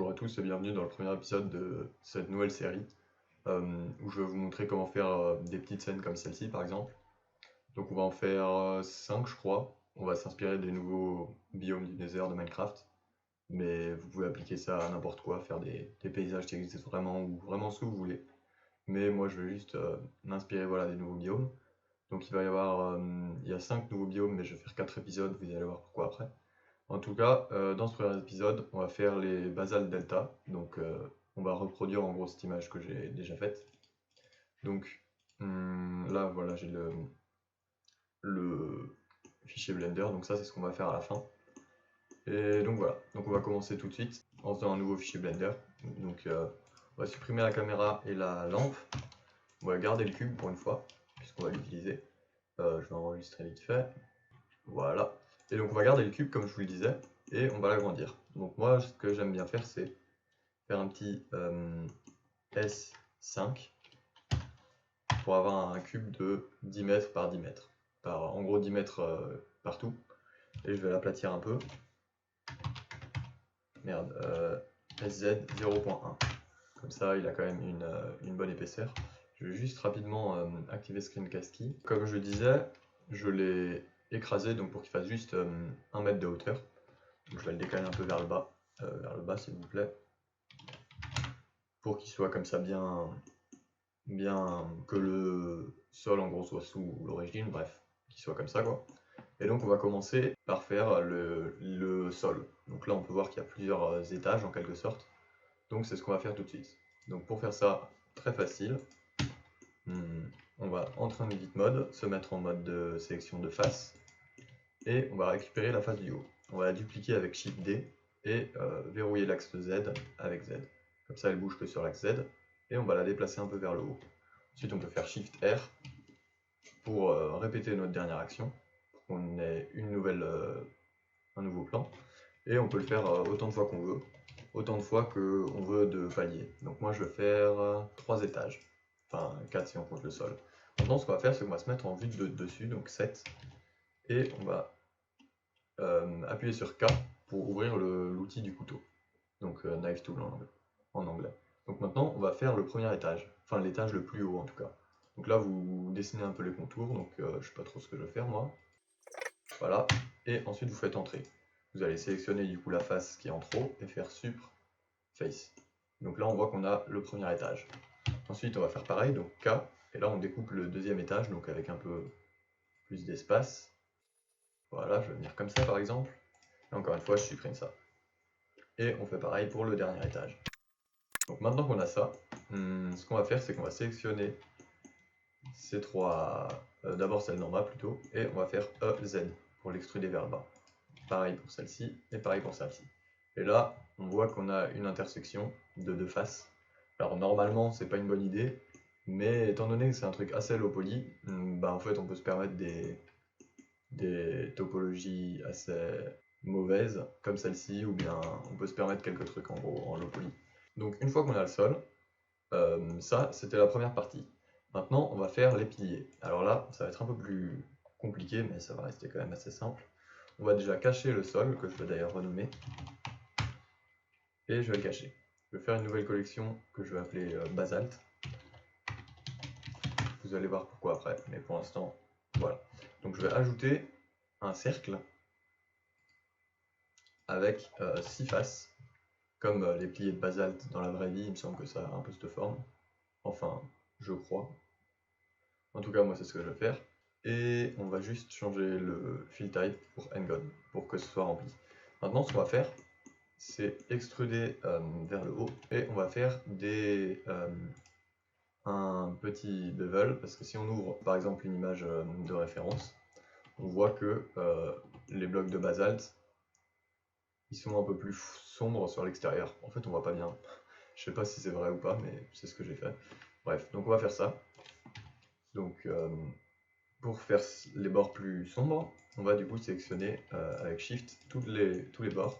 Bonjour à tous et bienvenue dans le premier épisode de cette nouvelle série où je vais vous montrer comment faire des petites scènes comme celle-ci par exemple. Donc on va en faire 5 je crois. On va s'inspirer des nouveaux biomes du désert de Minecraft. Mais vous pouvez appliquer ça à n'importe quoi, faire des paysages qui existent vraiment ou vraiment ce que vous voulez. Mais moi je vais juste m'inspirer voilà, des nouveaux biomes. Donc il va y avoir, il y a 5 nouveaux biomes mais je vais faire 4 épisodes, vous allez voir pourquoi après. En tout cas, dans ce premier épisode, on va faire les Basal Delta. Donc, on va reproduire en gros cette image que j'ai déjà faite. Donc, là, voilà, j'ai le fichier Blender. Donc ça, c'est ce qu'on va faire à la fin. Et donc voilà. Donc on va commencer tout de suite en faisant un nouveau fichier Blender. Donc, on va supprimer la caméra et la lampe. On va garder le cube pour une fois, puisqu'on va l'utiliser. Je vais enregistrer vite fait. Voilà. Et donc on va garder le cube comme je vous le disais, et on va l'agrandir. Donc moi ce que j'aime bien faire c'est faire un petit S5 pour avoir un cube de 10 mètres par 10 mètres. En gros 10 mètres partout. Et je vais l'aplatir un peu. Merde, SZ 0.1. Comme ça il a quand même une bonne épaisseur. Je vais juste rapidement activer Screencast Key. Comme je disais, je l'ai écrasé donc pour qu'il fasse juste 1 mètre de hauteur. Donc je vais le décaler un peu vers le bas s'il vous plaît, pour qu'il soit comme ça bien que le sol en gros soit sous l'origine, bref, qu'il soit comme ça quoi. Et donc on va commencer par faire le sol. Donc là on peut voir qu'il y a plusieurs étages en quelque sorte. Donc c'est ce qu'on va faire tout de suite. Donc pour faire ça, très facile, on va entrer en edit mode, se mettre en mode de sélection de face, et on va récupérer la face du haut. On va la dupliquer avec Shift D et verrouiller l'axe Z avec Z. Comme ça elle bouge que sur l'axe Z, et on va la déplacer un peu vers le haut. Ensuite on peut faire Shift R pour répéter notre dernière action, pour qu'on ait un nouveau plan. Et on peut le faire autant de fois qu'on veut, autant de fois qu'on veut de paliers. Donc moi je vais faire 3 étages, enfin 4 si on compte le sol. Maintenant ce qu'on va faire c'est qu'on va se mettre en vue de dessus, donc 7, et on va appuyer sur K pour ouvrir l'outil du couteau. Donc Knife Tool en anglais. Donc maintenant on va faire le premier étage, enfin l'étage le plus haut en tout cas. Donc là vous dessinez un peu les contours, donc je sais pas trop ce que je vais faire moi. Voilà, et ensuite vous faites entrer. Vous allez sélectionner du coup la face qui est en trop et faire Supr Face. Donc là on voit qu'on a le premier étage. Ensuite on va faire pareil, donc K, et là on découpe le deuxième étage, donc avec un peu plus d'espace. Voilà, je vais venir comme ça par exemple. Et encore une fois je supprime ça. Et on fait pareil pour le dernier étage. Donc maintenant qu'on a ça, ce qu'on va faire c'est qu'on va sélectionner ces trois, d'abord celle d'en bas plutôt, et on va faire EZ pour l'extruder vers le bas. Pareil pour celle-ci, et pareil pour celle-ci. Et là, on voit qu'on a une intersection de deux faces. Alors normalement, c'est pas une bonne idée, mais étant donné que c'est un truc assez low poly, bah en fait on peut se permettre des topologies assez mauvaises, comme celle-ci, ou bien on peut se permettre quelques trucs en gros en low poly. Donc une fois qu'on a le sol, ça c'était la première partie. Maintenant on va faire les piliers. Alors là, ça va être un peu plus compliqué, mais ça va rester quand même assez simple. On va déjà cacher le sol, que je vais d'ailleurs renommer, et je vais le cacher. Je vais faire une nouvelle collection que je vais appeler Basalt. Vous allez voir pourquoi après, mais pour l'instant, voilà. Donc je vais ajouter un cercle avec 6 faces, comme les piliers de basalte dans la vraie vie, il me semble que ça a un peu cette forme. Enfin, je crois. En tout cas, moi c'est ce que je vais faire. Et on va juste changer le fill type pour Ngon, pour que ce soit rempli. Maintenant, ce qu'on va faire, c'est extruder vers le haut, et on va faire un petit bevel, parce que si on ouvre par exemple une image de référence, on voit que les blocs de basalte, ils sont un peu plus sombres sur l'extérieur. En fait on voit pas bien, je sais pas si c'est vrai ou pas, mais c'est ce que j'ai fait. Bref, donc on va faire ça. Donc pour faire les bords plus sombres, on va du coup sélectionner avec Shift tous les bords.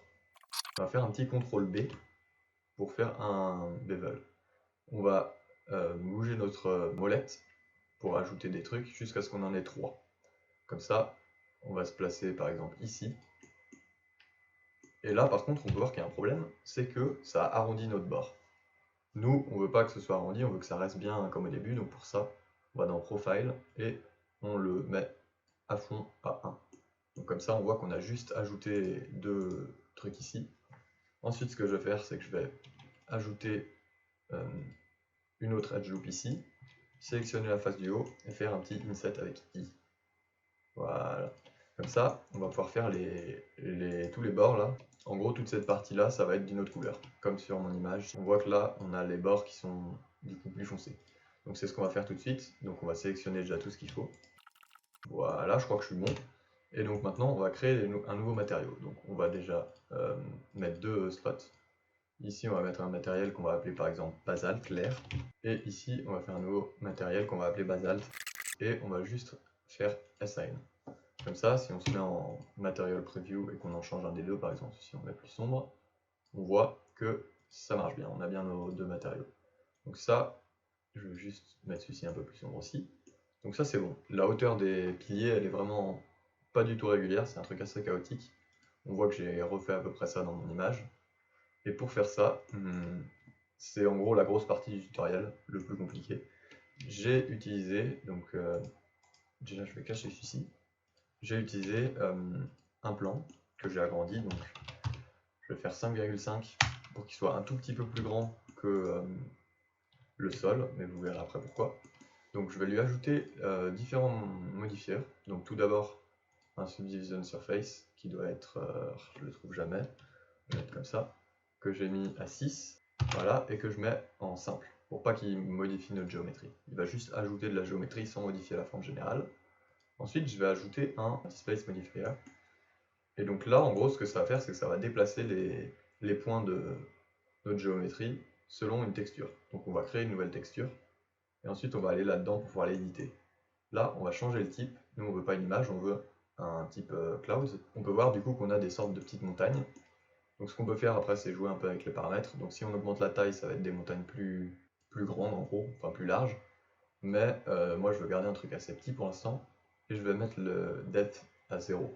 On va faire un petit CTRL B pour faire un bevel. On va bouger notre molette pour ajouter des trucs jusqu'à ce qu'on en ait 3. Comme ça, on va se placer par exemple ici. Et là par contre on peut voir qu'il y a un problème, c'est que ça arrondit notre bord. Nous on veut pas que ce soit arrondi, on veut que ça reste bien comme au début, donc pour ça on va dans Profile et on le met à fond à 1. Donc comme ça on voit qu'on a juste ajouté deux trucs ici. Ensuite ce que je vais faire c'est que je vais ajouter une autre edge loop ici, sélectionner la face du haut et faire un petit inset avec I. Voilà. Comme ça, on va pouvoir faire tous les bords là. En gros, toute cette partie là, ça va être d'une autre couleur. Comme sur mon image, on voit que là, on a les bords qui sont du coup plus foncés. Donc c'est ce qu'on va faire tout de suite. Donc on va sélectionner déjà tout ce qu'il faut. Voilà, je crois que je suis bon. Et donc maintenant, on va créer un nouveau matériau. Donc on va déjà mettre deux spots. Ici, on va mettre un matériel qu'on va appeler par exemple basalte clair. Et ici, on va faire un nouveau matériel qu'on va appeler basalte. Et on va juste faire assign. Comme ça, si on se met en material preview et qu'on en change un des deux, par exemple, si on met plus sombre, on voit que ça marche bien, on a bien nos deux matériaux. Donc ça, je vais juste mettre celui-ci un peu plus sombre aussi. Donc ça c'est bon. La hauteur des piliers, elle est vraiment pas du tout régulière, c'est un truc assez chaotique. On voit que j'ai refait à peu près ça dans mon image. Et pour faire ça, c'est en gros la grosse partie du tutoriel, le plus compliqué. J'ai utilisé, donc déjà je vais cacher celui-ci. J'ai utilisé un plan que j'ai agrandi, donc je vais faire 5,5 pour qu'il soit un tout petit peu plus grand que le sol, mais vous verrez après pourquoi. Donc je vais lui ajouter différents modifiers. Donc tout d'abord un subdivision surface qui doit être, je le trouve jamais, je vais mettre comme ça, que j'ai mis à 6, voilà, et que je mets en simple, pour pas qu'il modifie notre géométrie. Il va juste ajouter de la géométrie sans modifier la forme générale. Ensuite je vais ajouter un displace modifier. Et donc là, en gros, ce que ça va faire, c'est que ça va déplacer les points de notre géométrie selon une texture. Donc on va créer une nouvelle texture, et ensuite on va aller là-dedans pour pouvoir l'éditer. Là, on va changer le type. Nous, on veut pas une image, on veut un type cloud. On peut voir du coup qu'on a des sortes de petites montagnes. Donc ce qu'on peut faire après, c'est jouer un peu avec les paramètres. Donc si on augmente la taille, ça va être des montagnes plus grandes en gros, enfin plus larges. Mais moi, je veux garder un truc assez petit pour l'instant, et je vais mettre le depth à 0.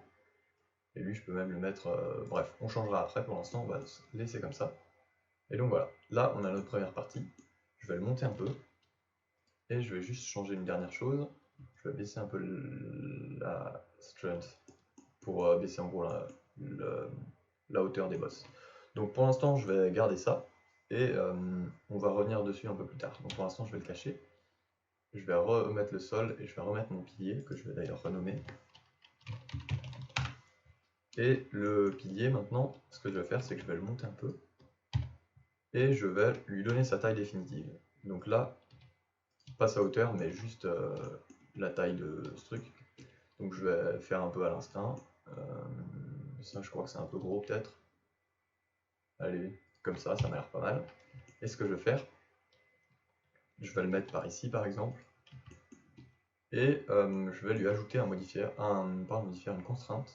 Et lui, je peux même le mettre... bref, on changera après, pour l'instant, on va le laisser comme ça. Et donc voilà, là, on a notre première partie. Je vais le monter un peu. Et je vais juste changer une dernière chose. Je vais baisser un peu la strength pour baisser en gros la hauteur des boss. Donc pour l'instant, je vais garder ça. Et on va revenir dessus un peu plus tard. Donc pour l'instant, je vais le cacher. Je vais remettre le sol et je vais remettre mon pilier, que je vais d'ailleurs renommer. Et le pilier, maintenant, ce que je vais faire, c'est que je vais le monter un peu. Et je vais lui donner sa taille définitive. Donc là, pas sa hauteur, mais juste la taille de ce truc. Donc je vais faire un peu à l'instinct. Ça, je crois que c'est un peu gros, peut-être. Allez, comme ça m'a l'air pas mal. Et ce que je vais faire, je vais le mettre par ici, par exemple. Et je vais lui ajouter un modifier, une constrainte.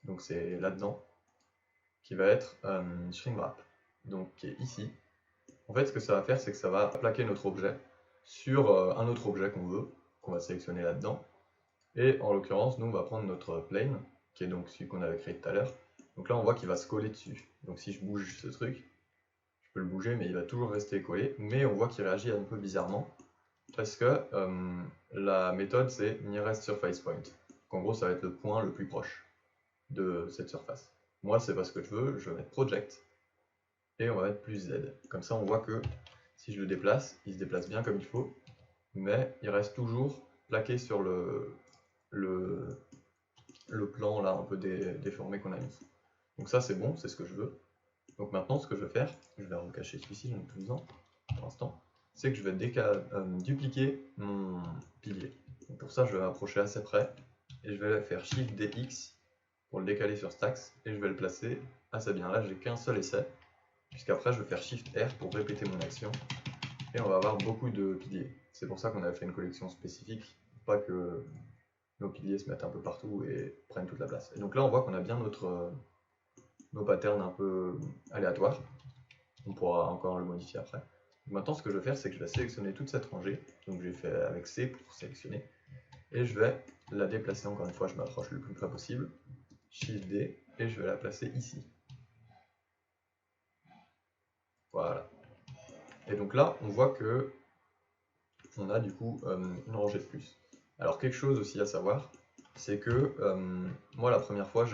Donc c'est là-dedans, qui va être shrink wrap, donc qui est ici. En fait, ce que ça va faire, c'est que ça va plaquer notre objet sur un autre objet qu'on veut, qu'on va sélectionner là-dedans. Et en l'occurrence, nous, on va prendre notre plane, qui est donc celui qu'on avait créé tout à l'heure. Donc là, on voit qu'il va se coller dessus. Donc si je bouge ce truc, je peux le bouger, mais il va toujours rester collé. Mais on voit qu'il réagit un peu bizarrement, parce que la méthode, c'est nearest surface point. Donc en gros, ça va être le point le plus proche de cette surface. Moi, c'est pas ce que je veux, je vais mettre project, et on va mettre plus Z. Comme ça, on voit que si je le déplace, il se déplace bien comme il faut, mais il reste toujours plaqué sur le plan là un peu déformé qu'on a mis. Donc ça, c'est bon, c'est ce que je veux. Donc maintenant, ce que je vais faire, je vais recacher celui-ci, j'en ai plus besoin pour l'instant, c'est que je vais dupliquer mon pilier. Donc pour ça, je vais m'approcher assez près, et je vais faire Shift DX pour le décaler sur Stacks, et je vais le placer assez bien. Là, j'ai qu'un seul essai, puisqu'après, je vais faire Shift R pour répéter mon action, et on va avoir beaucoup de piliers. C'est pour ça qu'on a fait une collection spécifique, pour pas que nos piliers se mettent un peu partout et prennent toute la place. Et donc là, on voit qu'on a bien nos patterns un peu aléatoires. On pourra encore le modifier après. Maintenant, ce que je vais faire, c'est que je vais sélectionner toute cette rangée. Donc j'ai fait avec C pour sélectionner. Et je vais la déplacer encore une fois, je m'approche le plus près possible. Shift D, et je vais la placer ici. Voilà. Et donc là, on voit que on a du coup une rangée de plus. Alors quelque chose aussi à savoir, c'est que moi la première fois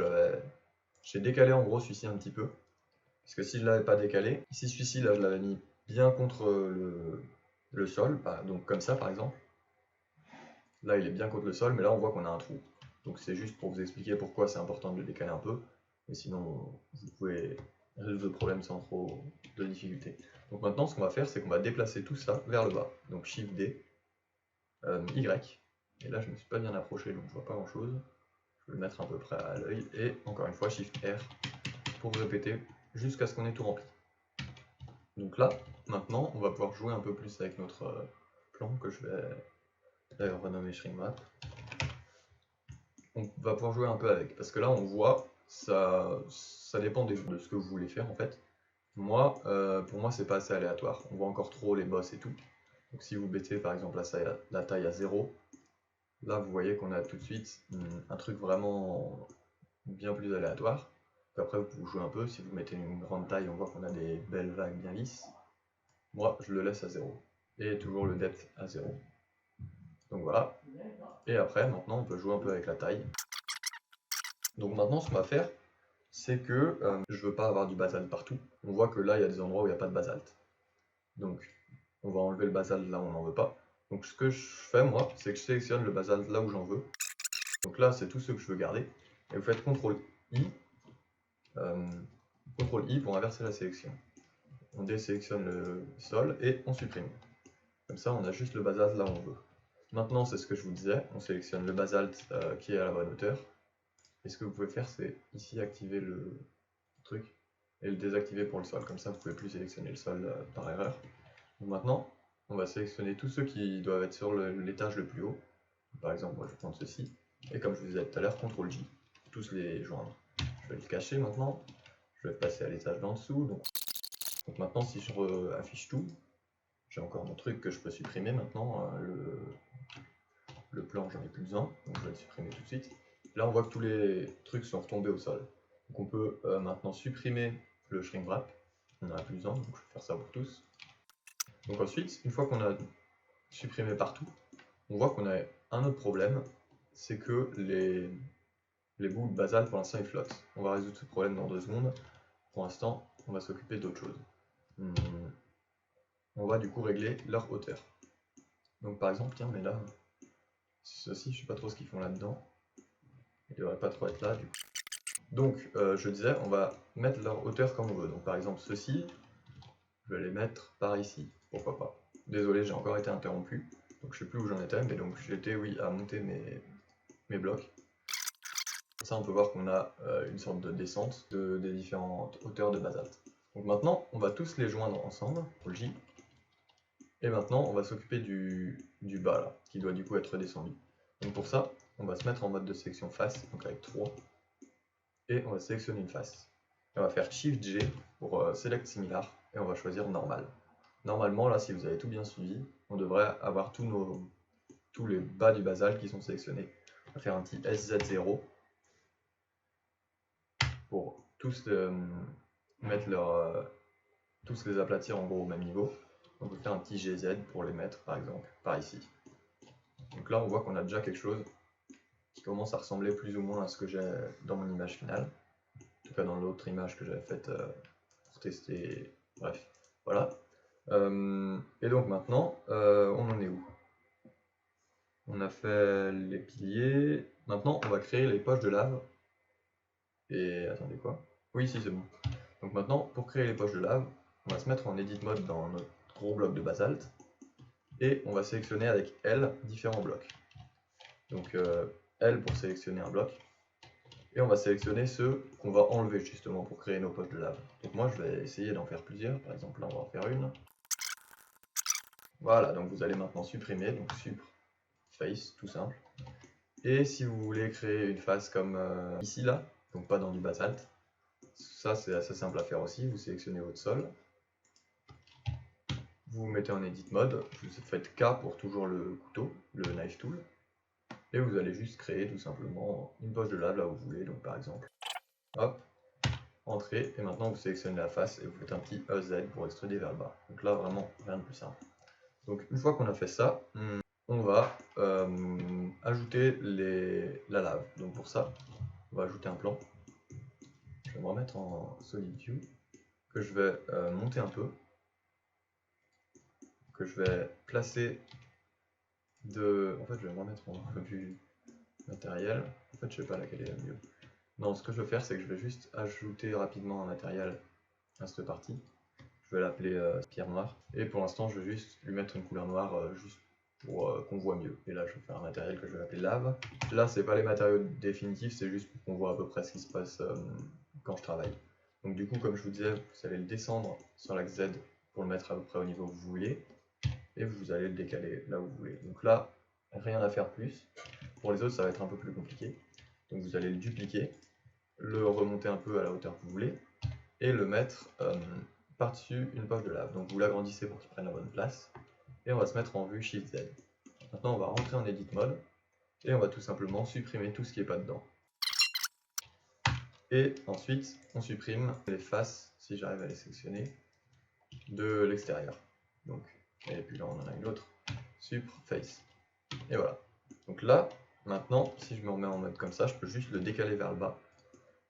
j'ai décalé en gros celui-ci un petit peu. Parce que si je l'avais pas décalé, ici celui-ci là je l'avais mis bien contre le sol, donc comme ça par exemple. Là il est bien contre le sol, mais là on voit qu'on a un trou. Donc c'est juste pour vous expliquer pourquoi c'est important de le décaler un peu. Mais sinon vous pouvez résoudre le problème sans trop de difficulté. Donc maintenant ce qu'on va faire, c'est qu'on va déplacer tout ça vers le bas. Donc Shift D, Y. Et là je me suis pas bien approché donc je vois pas grand chose. Je vais le mettre à peu près à l'œil. Et encore une fois Shift R pour répéter jusqu'à ce qu'on ait tout rempli. Donc là, maintenant, on va pouvoir jouer un peu plus avec notre plan que je vais d'ailleurs renommer Shrinkwrap. On va pouvoir jouer un peu avec, parce que là on voit, ça dépend de ce que vous voulez faire en fait. Moi, pour moi c'est pas assez aléatoire, on voit encore trop les boss et tout. Donc si vous mettez par exemple la taille à 0, là vous voyez qu'on a tout de suite un truc vraiment bien plus aléatoire. Après vous pouvez jouer un peu, si vous mettez une grande taille, on voit qu'on a des belles vagues bien lisses. Moi je le laisse à 0. Et toujours le depth à 0. Donc voilà. Et après, maintenant on peut jouer un peu avec la taille. Donc maintenant ce qu'on va faire, c'est que je veux pas avoir du basalte partout. On voit que là il y a des endroits où il n'y a pas de basalte. Donc on va enlever le basalte là où on n'en veut pas. Donc ce que je fais moi, c'est que je sélectionne le basalte là où j'en veux. Donc là c'est tout ce que je veux garder. Et vous faites CTRL I, CTRL I pour inverser la sélection. On désélectionne le sol et on supprime. Comme ça on a juste le basalte là où on veut. Maintenant c'est ce que je vous disais, on sélectionne le basalte qui est à la bonne hauteur. Et ce que vous pouvez faire, c'est ici activer le truc et le désactiver pour le sol. Comme ça, vous ne pouvez plus sélectionner le sol par erreur. Donc maintenant, on va sélectionner tous ceux qui doivent être sur l'étage le plus haut. Par exemple, moi je vais prendre ceci. Et comme je vous disais tout à l'heure, CTRL J, tous les joindre. Je vais le cacher maintenant. Je vais passer à l'étage d'en dessous. Donc maintenant, si je affiche tout, j'ai encore mon truc que je peux supprimer maintenant. Le plan, j'en ai plus besoin. Donc je vais le supprimer tout de suite. Là, on voit que tous les trucs sont retombés au sol. Donc on peut maintenant supprimer le Shrinkwrap. On n'en a plus besoin, donc je vais faire ça pour tous. Donc ensuite, une fois qu'on a supprimé partout, on voit qu'on a un autre problème, c'est que les bouts de basalte pour l'instant ils flottent. On va résoudre ce problème dans 2 secondes. Pour l'instant, on va s'occuper d'autre chose. On va du coup régler leur hauteur. Donc par exemple, tiens, mais là, ceci, je sais pas trop ce qu'ils font là-dedans. Il devrait pas trop être là du coup. Donc, je disais, on va mettre leur hauteur comme on veut. Donc, par exemple, ceci, je vais les mettre par ici. Pourquoi pas. Désolé, j'ai encore été interrompu. Donc, je sais plus où j'en étais, mais donc j'étais, oui, à monter mes blocs. Comme ça, on peut voir qu'on a une sorte de descente des différentes hauteurs de basalte. Donc maintenant, on va tous les joindre ensemble, pour le J. Et maintenant, on va s'occuper du bas, là, qui doit du coup être descendu. Donc pour ça, on va se mettre en mode de sélection face, donc avec 3. Et on va sélectionner une face. Et on va faire Shift G pour Select Similar et on va choisir Normal. Normalement, là, si vous avez tout bien suivi, on devrait avoir tous les bas du basalte qui sont sélectionnés. On va faire un petit SZ0 pour tous tous les aplatir en gros au même niveau. On peut faire un petit GZ pour les mettre par exemple par ici. Donc là, on voit qu'on a déjà quelque chose qui commence à ressembler plus ou moins à ce que j'ai dans mon image finale. En tout cas dans l'autre image que j'avais faite pour tester, bref, voilà. Et donc maintenant, on en est où? On a fait les piliers, maintenant on va créer les poches de lave. Et attendez quoi? Oui, si c'est bon. Donc maintenant, pour créer les poches de lave, on va se mettre en edit mode dans notre gros bloc de basalte. Et on va sélectionner avec L différents blocs. Donc L pour sélectionner un bloc. Et on va sélectionner ceux qu'on va enlever justement pour créer nos poches de lave. Donc moi je vais essayer d'en faire plusieurs, par exemple là on va en faire une. Voilà, donc vous allez maintenant supprimer, donc supr, face, tout simple. Et si vous voulez créer une face comme ici là, donc pas dans du basalte, ça c'est assez simple à faire aussi, vous sélectionnez votre sol. Vous vous mettez en edit mode, vous faites K pour toujours le couteau, le knife tool. Et vous allez juste créer tout simplement une poche de lave là où vous voulez, donc par exemple, hop, entrée, et maintenant vous sélectionnez la face et vous faites un petit EZ pour extruder vers le bas. Donc là vraiment rien de plus simple. Donc une fois qu'on a fait ça, on va ajouter la lave. Donc pour ça, on va ajouter un plan. Je vais me remettre en Solid View, que je vais monter un peu, que je vais placer en fait je vais me remettre en vue matériel. En fait je sais pas laquelle est la mieux. Non, ce que je veux faire c'est que je vais juste ajouter rapidement un matériel à cette partie. Je vais l'appeler pierre noire. Et pour l'instant je vais juste lui mettre une couleur noire juste pour qu'on voit mieux. Et là je vais faire un matériel que je vais appeler lave. Là c'est pas les matériaux définitifs, c'est juste pour qu'on voit à peu près ce qui se passe quand je travaille. Donc du coup comme je vous disais, vous allez le descendre sur l'axe Z pour le mettre à peu près au niveau que vous voulez. Et vous allez le décaler là où vous voulez. Donc là, rien à faire plus. Pour les autres ça va être un peu plus compliqué. Donc vous allez le dupliquer, le remonter un peu à la hauteur que vous voulez, et le mettre par-dessus une poche de lave. Donc vous l'agrandissez pour qu'il prenne la bonne place. Et on va se mettre en vue Shift Z. Maintenant on va rentrer en Edit Mode. Et on va tout simplement supprimer tout ce qui n'est pas dedans. Et ensuite on supprime les faces, si j'arrive à les sélectionner, de l'extérieur. Donc, et puis là on en a une autre. Supr Face. Et voilà. Donc là, maintenant, si je me remets en mode comme ça, je peux juste le décaler vers le bas.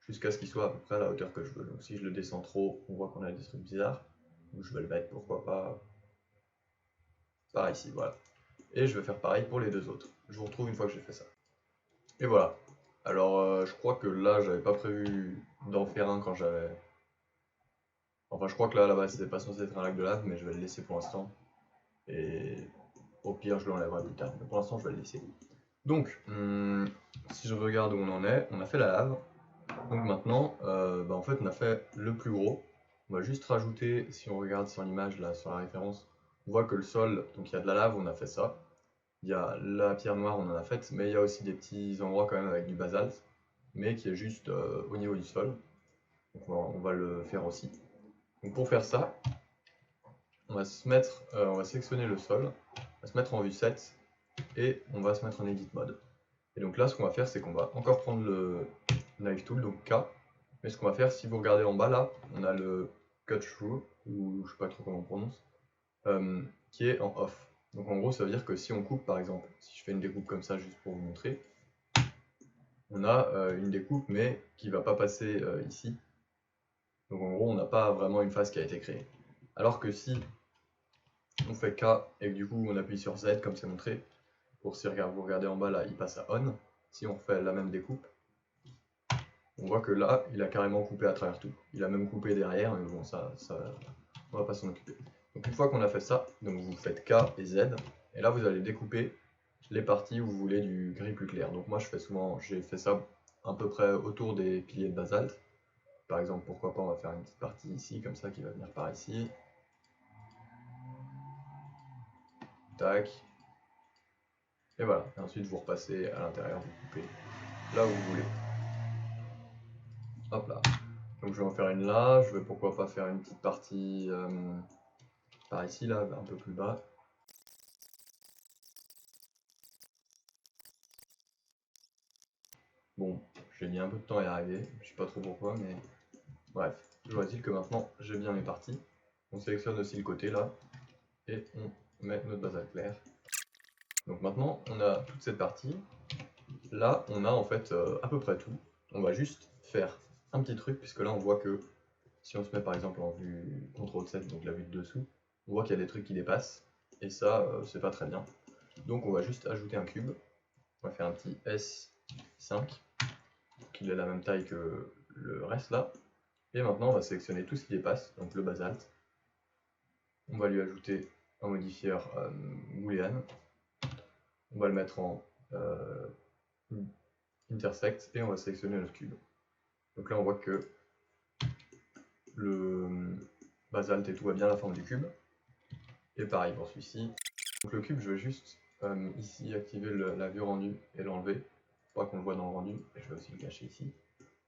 Jusqu'à ce qu'il soit à peu près à la hauteur que je veux. Donc si je le descends trop, on voit qu'on a des trucs bizarres. Donc je vais le mettre, pourquoi pas, par ici, voilà. Et je vais faire pareil pour les deux autres. Je vous retrouve une fois que j'ai fait ça. Et voilà. Alors je crois que là, j'avais pas prévu d'en faire un quand j'avais... Enfin je crois que là, là-bas, c'était pas censé être un lac de lave, mais je vais le laisser pour l'instant. Et au pire, je l'enlèverai plus tard. Mais pour l'instant, je vais le laisser. Donc, si je regarde où on en est, on a fait la lave. Donc maintenant, en fait, on a fait le plus gros. On va juste rajouter, si on regarde sur l'image, là, sur la référence, on voit que le sol, donc il y a de la lave, on a fait ça. Il y a la pierre noire, on en a fait, mais il y a aussi des petits endroits quand même avec du basalte, mais qui est juste au niveau du sol. Donc on va le faire aussi. Donc pour faire ça, on va on va sélectionner le sol, on va se mettre en vue 7, et on va se mettre en Edit Mode. Et donc là, ce qu'on va faire, c'est qu'on va encore prendre le Knife Tool, donc K. Mais ce qu'on va faire, si vous regardez en bas là, on a le Cut Through, ou je sais pas trop comment on prononce, qui est en off. Donc en gros, ça veut dire que si on coupe, par exemple, si je fais une découpe comme ça, juste pour vous montrer, on a une découpe, mais qui va pas passer ici. Donc en gros, on n'a pas vraiment une face qui a été créée. Alors que si on fait K, et que du coup on appuie sur Z, comme c'est montré, pour si vous regardez en bas là, il passe à On. Si on fait la même découpe, on voit que là, il a carrément coupé à travers tout. Il a même coupé derrière, mais bon, ça on va pas s'en occuper. Donc une fois qu'on a fait ça, donc vous faites K et Z, et là vous allez découper les parties où vous voulez du gris plus clair. Donc moi j'ai fait ça à peu près autour des piliers de basalte. Par exemple, pourquoi pas, on va faire une petite partie ici, comme ça, qui va venir par ici. Tac. Et voilà. Et ensuite vous repassez à l'intérieur, vous coupez là où vous voulez. Hop là. Donc je vais en faire une là, je vais pourquoi pas faire une petite partie par ici, là, un peu plus bas. Bon, j'ai mis un peu de temps à y arriver, je sais pas trop pourquoi, mais bref. Toujours est-il que maintenant j'ai bien mes parties. On sélectionne aussi le côté là, et on met notre basalte claire. Donc maintenant on a toute cette partie. Là on a en fait à peu près tout. On va juste faire un petit truc, puisque là on voit que si on se met par exemple en vue CTRL 7, donc la vue de dessous, on voit qu'il y a des trucs qui dépassent, et ça c'est pas très bien. Donc on va juste ajouter un cube. On va faire un petit S5, qu'il ait la même taille que le reste là. Et maintenant on va sélectionner tout ce qui dépasse, donc le basalte. On va lui ajouter un modifieur boolean. On va le mettre en intersect et on va sélectionner notre cube. Donc là on voit que le basalte et tout va bien la forme du cube. Et pareil pour celui-ci. Donc le cube, je vais juste ici activer la vue rendu et l'enlever, pour pas qu'on le voit dans le rendu, et je vais aussi le cacher ici.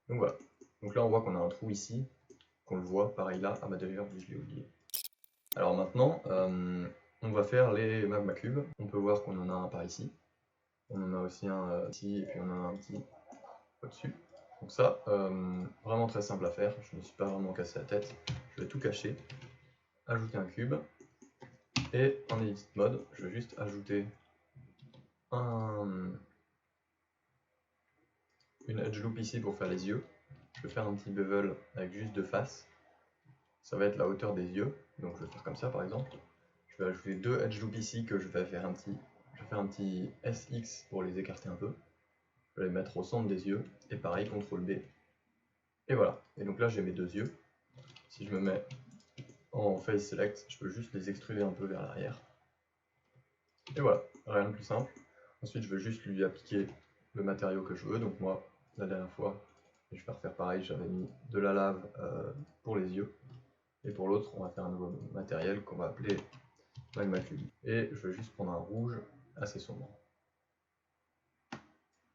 Donc voilà. Donc là on voit qu'on a un trou ici, qu'on le voit, pareil là, ah bah d'ailleurs je l'ai oublié. Alors maintenant, on va faire les magma cubes. On peut voir qu'on en a un par ici. On en a aussi un ici, et puis on en a un petit au-dessus. Donc ça, vraiment très simple à faire, je ne me suis pas vraiment cassé la tête. Je vais tout cacher, ajouter un cube, et en edit mode, je vais juste ajouter une edge loop ici pour faire les yeux. Je vais faire un petit bevel avec juste deux faces. Ça va être la hauteur des yeux, donc je vais faire comme ça par exemple. Je vais ajouter deux edge loops ici que je vais faire un petit SX pour les écarter un peu. Je vais les mettre au centre des yeux, et pareil, CTRL B. Et voilà, et donc là j'ai mes deux yeux. Si je me mets en Face Select, je peux juste les extruder un peu vers l'arrière. Et voilà, rien de plus simple. Ensuite je vais juste lui appliquer le matériau que je veux, donc moi, la dernière fois, je vais refaire pareil, j'avais mis de la lave pour les yeux. Et pour l'autre, on va faire un nouveau matériel qu'on va appeler Magma Cube. Et je vais juste prendre un rouge assez sombre.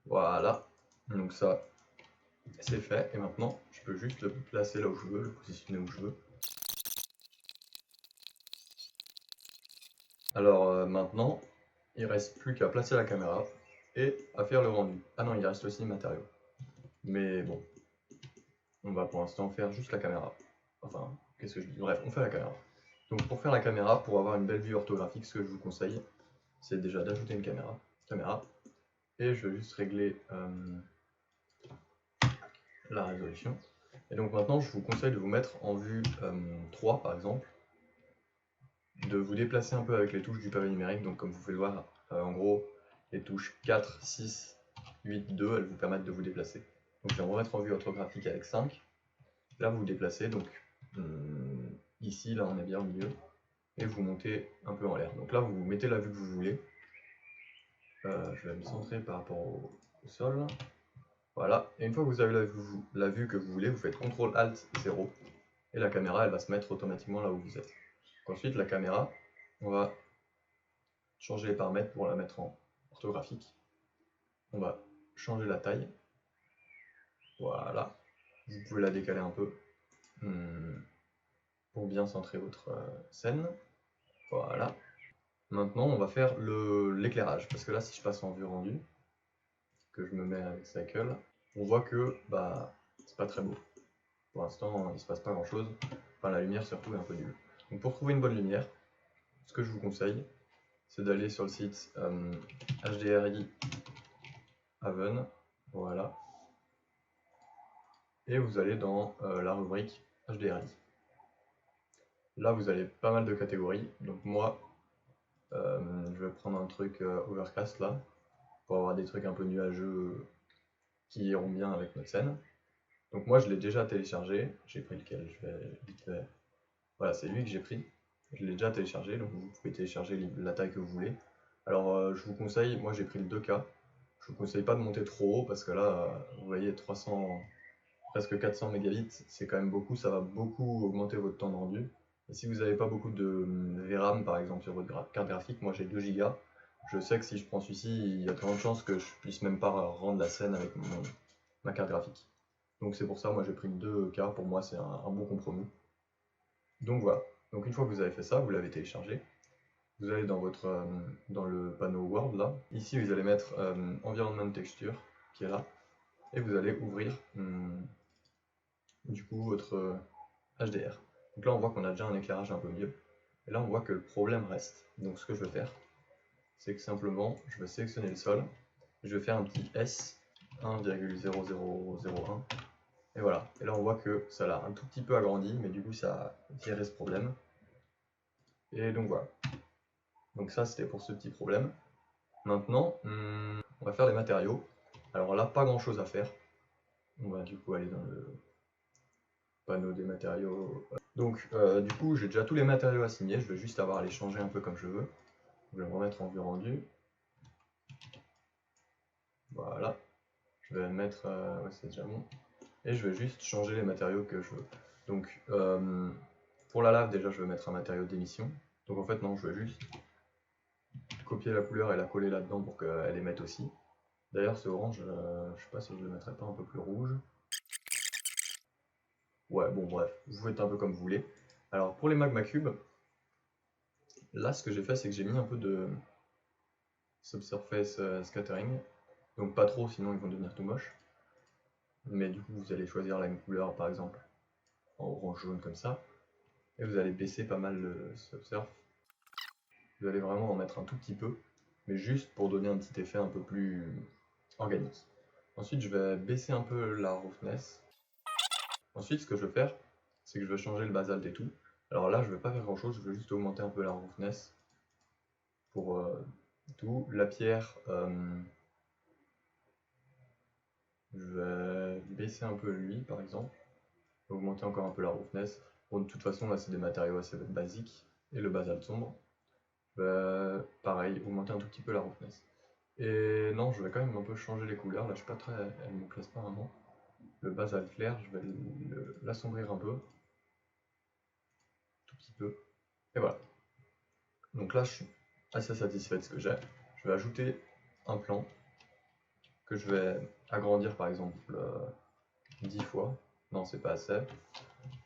Voilà, donc ça, c'est fait. Et maintenant, je peux juste le placer là où je veux, le positionner où je veux. Alors maintenant, il reste plus qu'à placer la caméra et à faire le rendu. Ah non, il reste aussi les matériaux. Mais bon, on va pour l'instant faire juste la caméra. Enfin, qu'est-ce que je dis? Bref, on fait la caméra. Donc pour faire la caméra, pour avoir une belle vue orthographique, ce que je vous conseille, c'est déjà d'ajouter une caméra. Et je vais juste régler la résolution. Et donc maintenant, je vous conseille de vous mettre en vue 3 par exemple, de vous déplacer un peu avec les touches du pavé numérique. Donc comme vous pouvez le voir, en gros, les touches 4, 6, 8, 2, elles vous permettent de vous déplacer. Donc je vais me remettre en vue orthographique avec 5. Là, vous vous déplacez, donc ici, là, on est bien au milieu, et vous montez un peu en l'air. Donc là, vous mettez la vue que vous voulez. Je vais me centrer par rapport au sol. Voilà, et une fois que vous avez la vue que vous voulez, vous faites CTRL ALT 0, et la caméra, elle va se mettre automatiquement là où vous êtes. Donc ensuite, la caméra, on va changer les paramètres pour la mettre en orthographique. On va changer la taille. Voilà, vous pouvez la décaler un peu pour bien centrer votre scène. Voilà. Maintenant, on va faire l'éclairage, parce que là, si je passe en vue rendue, que je me mets avec Cycle, on voit que bah, c'est pas très beau. Pour l'instant, il se passe pas grand chose. Enfin, la lumière surtout est un peu nulle. Donc pour trouver une bonne lumière, ce que je vous conseille, c'est d'aller sur le site HDRI Haven, voilà, et vous allez dans la rubrique HDRI. Là, vous avez pas mal de catégories. Donc moi, je vais prendre un truc overcast là, pour avoir des trucs un peu nuageux qui iront bien avec notre scène. Donc moi, je l'ai déjà téléchargé. J'ai pris lequel? Je vais vite fait. Voilà, c'est lui que j'ai pris. Je l'ai déjà téléchargé, donc vous pouvez télécharger la taille que vous voulez. Alors je vous conseille, moi j'ai pris le 2K. Je vous conseille pas de monter trop haut parce que là, vous voyez 300, presque 400 mégabits, c'est quand même beaucoup, ça va beaucoup augmenter votre temps de rendu. Et si vous n'avez pas beaucoup de VRAM par exemple sur votre carte graphique, moi j'ai 2 Go, je sais que si je prends celui-ci, il y a de grandes chances que je puisse même pas rendre la scène avec ma carte graphique. Donc c'est pour ça, moi j'ai pris le 2K, pour moi c'est un bon compromis. Donc voilà, donc une fois que vous avez fait ça, vous l'avez téléchargé, vous allez dans le panneau World là, ici vous allez mettre Environment Texture qui est là, et vous allez ouvrir du coup votre HDR. Donc là on voit qu'on a déjà un éclairage un peu mieux, et là on voit que le problème reste. Donc ce que je vais faire, c'est que simplement je vais sélectionner le sol, je vais faire un petit S 1,0001, et voilà, et là on voit que ça l'a un tout petit peu agrandi, mais du coup ça a viré ce problème. Et donc voilà. Donc ça c'était pour ce petit problème. Maintenant, on va faire les matériaux. Alors là, pas grand chose à faire. On va du coup aller dans le panneau des matériaux. Donc du coup, j'ai déjà tous les matériaux assignés. Je vais juste avoir à les changer un peu comme je veux. Je vais me remettre en vue rendue. Voilà. Je vais mettre... ouais, c'est déjà bon. Et je vais juste changer les matériaux que je veux. Donc pour la lave, déjà, je vais mettre un matériau d'émission. Donc en fait, non, je vais juste copier la couleur et la coller là-dedans pour qu'elle émette aussi. D'ailleurs, ce orange, je sais pas si je le mettrais pas un peu plus rouge. Ouais, bon, bref, vous faites un peu comme vous voulez. Alors, pour les magma cubes, là, ce que j'ai fait, c'est que j'ai mis un peu de subsurface scattering. Donc, pas trop, sinon ils vont devenir tout moches. mais du coup vous allez choisir la même couleur par exemple en orange jaune comme ça, et vous allez baisser pas mal le surf. Vous allez vraiment en mettre un tout petit peu, mais juste pour donner un petit effet un peu plus organique. Ensuite je vais baisser un peu la roughness. Ensuite ce que je vais faire, c'est que je vais changer le basalte et tout. Alors là je vais pas faire grand chose, je vais juste augmenter un peu la roughness pour tout. La pierre, je vais baisser un peu lui par exemple, augmenter encore un peu la roughness. Bon, de toute façon là c'est des matériaux assez basiques, et le basalte sombre, pareil, augmenter un tout petit peu la roughness. Et non, je vais quand même un peu changer les couleurs, là je suis pas très, elles me plaisent pas vraiment. Le basalte clair, je vais l'assombrir un peu, tout petit peu, et voilà. Donc là je suis assez satisfait de ce que j'ai. Je vais ajouter un plan que je vais agrandir par exemple 10 fois. Non, c'est pas assez.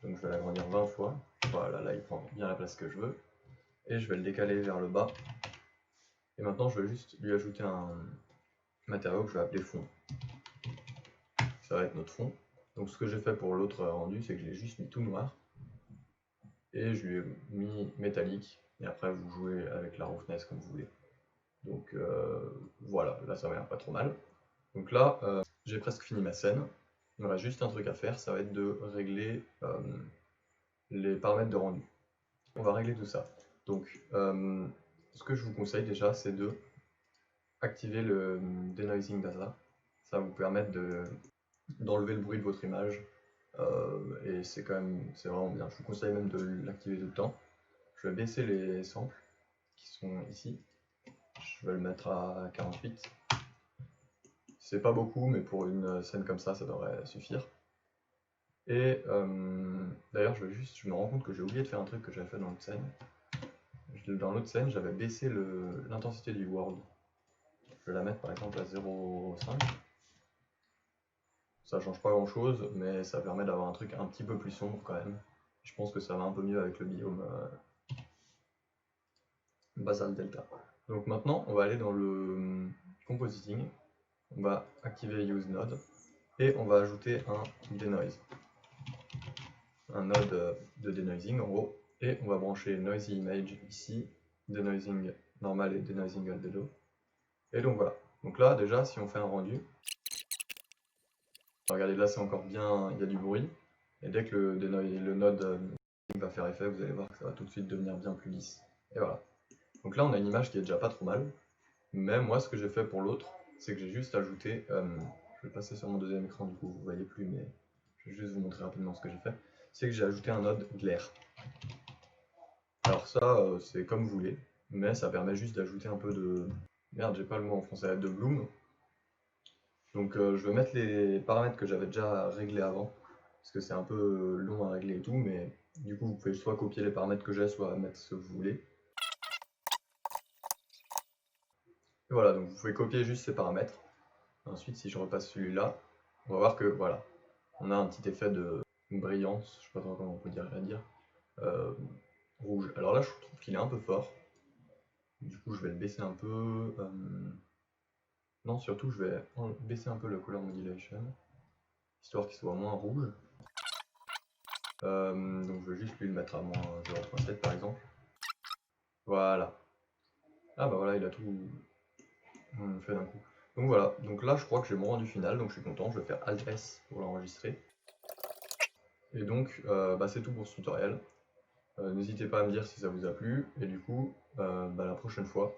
Donc je vais l'agrandir 20 fois. Voilà, là il prend bien la place que je veux. Et je vais le décaler vers le bas. Et maintenant je vais juste lui ajouter un matériau que je vais appeler fond. Ça va être notre fond. Donc ce que j'ai fait pour l'autre rendu, c'est que je l'ai juste mis tout noir. Et je lui ai mis métallique. Et après vous jouez avec la roughness comme vous voulez. Donc voilà, là ça m'a l'air pas trop mal. Donc là, j'ai presque fini ma scène. Il me reste juste un truc à faire, ça va être de régler les paramètres de rendu. On va régler tout ça. Donc, ce que je vous conseille déjà, c'est de activer le denoising data. Ça va vous permettre d'enlever le bruit de votre image. Et c'est vraiment bien. Je vous conseille même de l'activer tout le temps. Je vais baisser les samples qui sont ici. Je vais le mettre à 48. C'est pas beaucoup, mais pour une scène comme ça devrait suffire. Et d'ailleurs, je me rends compte que j'ai oublié de faire un truc que j'avais fait dans l'autre scène. Dans l'autre scène, j'avais baissé l'intensité du world. Je vais la mettre par exemple à 0,5. Ça change pas grand chose, mais ça permet d'avoir un truc un petit peu plus sombre quand même. Je pense que ça va un peu mieux avec le biome Basal Delta. Donc maintenant, on va aller dans le compositing. On va activer Use Node et on va ajouter un denoise. Un node de denoising en gros. Et on va brancher Noisy Image ici, denoising normal et denoising albedo. Et donc voilà. Donc là, déjà, si on fait un rendu, regardez, là c'est encore bien, il y a du bruit. Et dès que le node va faire effet, vous allez voir que ça va tout de suite devenir bien plus lisse. Et voilà. Donc là, on a une image qui est déjà pas trop mal. Mais moi, ce que j'ai fait pour l'autre, c'est que j'ai juste ajouté, je vais passer sur mon deuxième écran, du coup vous voyez plus, mais je vais juste vous montrer rapidement ce que j'ai fait. C'est que j'ai ajouté un node glare. Alors ça, c'est comme vous voulez, mais ça permet juste d'ajouter un peu de... Merde, j'ai pas le mot en français, de bloom. Donc je vais mettre les paramètres que j'avais déjà réglés avant, parce que c'est un peu long à régler et tout, mais du coup vous pouvez soit copier les paramètres que j'ai, soit mettre ce que vous voulez. Et voilà, donc vous pouvez copier juste ces paramètres. Ensuite, si je repasse celui-là, on va voir que voilà, on a un petit effet de brillance, je sais pas trop comment on peut dire, rouge. Alors là, je trouve qu'il est un peu fort. Du coup, je vais le baisser un peu. Non, surtout, je vais baisser un peu le color modulation, histoire qu'il soit moins rouge. Donc, je vais juste lui le mettre à moins 0,7 par exemple. Voilà. Ah bah voilà, il a tout fait d'un coup. Donc voilà, donc là je crois que j'ai mon rendu final, donc je suis content, je vais faire Alt S pour l'enregistrer. Et donc bah, c'est tout pour ce tutoriel. N'hésitez pas à me dire si ça vous a plu, et du coup, bah, la prochaine fois,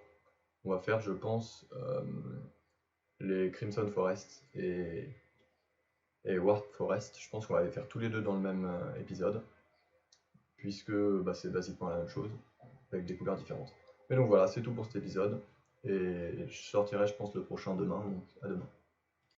on va faire, je pense, les Crimson Forest et Warp Forest. Je pense qu'on va les faire tous les deux dans le même épisode, puisque bah, c'est basiquement la même chose, avec des couleurs différentes. Mais donc voilà, c'est tout pour cet épisode, et je sortirai, je pense, le prochain demain, donc à demain.